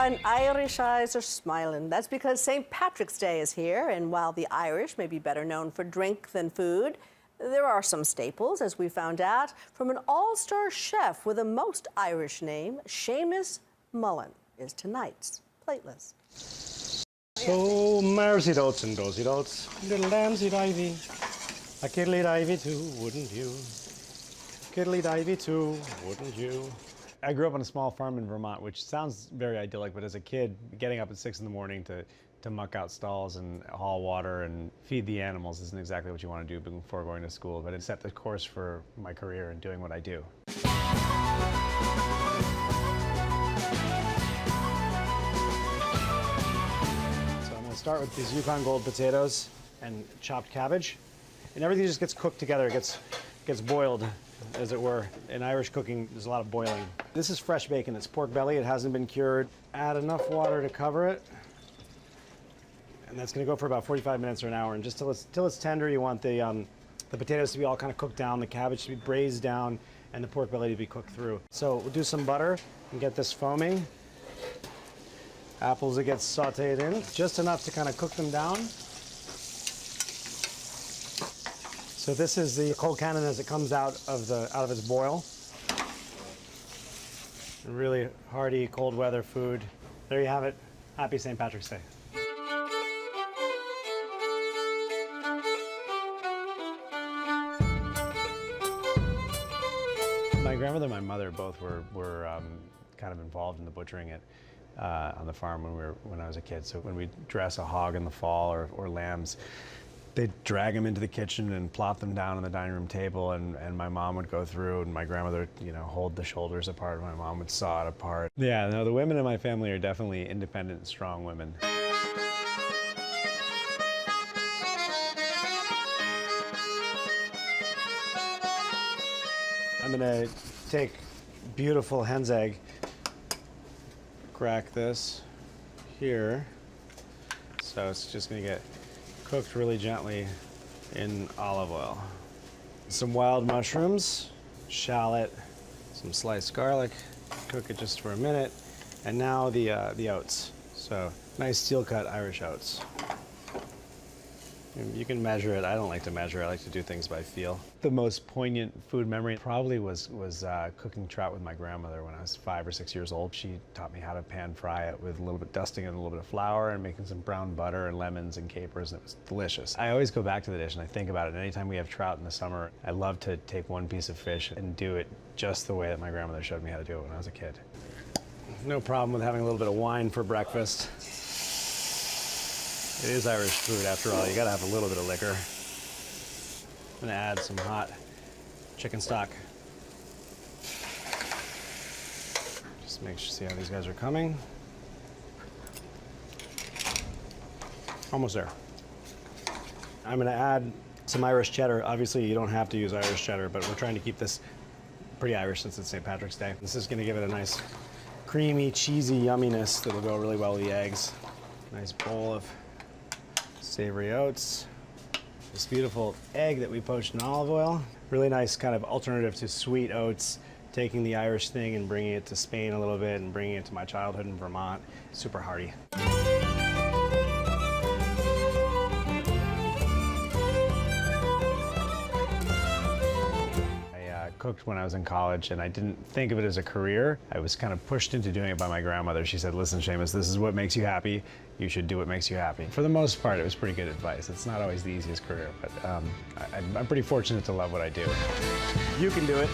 and Irish eyes are smiling. That's because St. Patrick's Day is here, and while the Irish may be better known for drink than food, there are some staples, as we found out from an all-star chef with a most Irish name. Seamus Mullen is tonight's Platelist. So, Marsy dotes and dozy dotes, little lambsy divey, a kiddly divey too, wouldn't you? Kiddly divey too, wouldn't you? I grew up on a small farm in Vermont, which sounds very idyllic, but as a kid, getting up at 6 in the morning to muck out stalls and haul water and feed the animals isn't exactly what you want to do before going to school, but it set the course for my career and doing what I do. So I'm going to start with these Yukon Gold potatoes and chopped cabbage, and everything just gets cooked together. It gets boiled, as it were. In Irish cooking, there's a lot of boiling. This is fresh bacon. It's pork belly. It hasn't been cured. Add enough water to cover it. And that's going to go for about 45 minutes or an hour. And just till it's tender, you want the potatoes to be all kind of cooked down, the cabbage to be braised down, and the pork belly to be cooked through. So we'll do some butter and get this foaming. Apples that get sauteed in, just enough to kind of cook them down. So this is the cold cannon as it comes out of its boil. Really hearty, cold weather food. There you have it. Happy St. Patrick's Day. My grandmother and my mother both were kind of involved in the butchering it on the farm when I was a kid. So when we dress a hog in the fall or lambs, they'd drag them into the kitchen and plop them down on the dining room table, and my mom would go through, and my grandmother, hold the shoulders apart. My mom would saw it apart. Yeah, no, the women in my family are definitely independent and strong women. I'm gonna take beautiful hen's egg, crack this here. So it's just gonna get cooked really gently in olive oil. Some wild mushrooms, shallot, some sliced garlic, cook it just for a minute. And now the oats. So nice steel cut Irish oats. You can measure it. I don't like to measure. I like to do things by feel. The most poignant food memory probably was cooking trout with my grandmother when I was 5 or 6 years old. She taught me how to pan fry it with a little bit dusting and a little bit of flour and making some brown butter and lemons and capers, and it was delicious. I always go back to the dish and I think about it. Anytime we have trout in the summer, I love to take one piece of fish and do it just the way that my grandmother showed me how to do it when I was a kid. No problem with having a little bit of wine for breakfast. It is Irish food, after all. You gotta have a little bit of liquor. I'm gonna add some hot chicken stock. Just make sure, see how these guys are coming. Almost there. I'm gonna add some Irish cheddar. Obviously, you don't have to use Irish cheddar, but we're trying to keep this pretty Irish since it's St. Patrick's Day. This is gonna give it a nice creamy, cheesy yumminess that'll go really well with the eggs. Nice bowl of savory oats. This beautiful egg that we poached in olive oil. Really nice kind of alternative to sweet oats, taking the Irish thing and bringing it to Spain a little bit and bringing it to my childhood in Vermont. Super hearty. Cooked when I was in college, and I didn't think of it as a career. I was kind of pushed into doing it by my grandmother. She said, listen, Seamus, this is what makes you happy. You should do what makes you happy. For the most part, it was pretty good advice. It's not always the easiest career, but I'm pretty fortunate to love what I do. You can do it.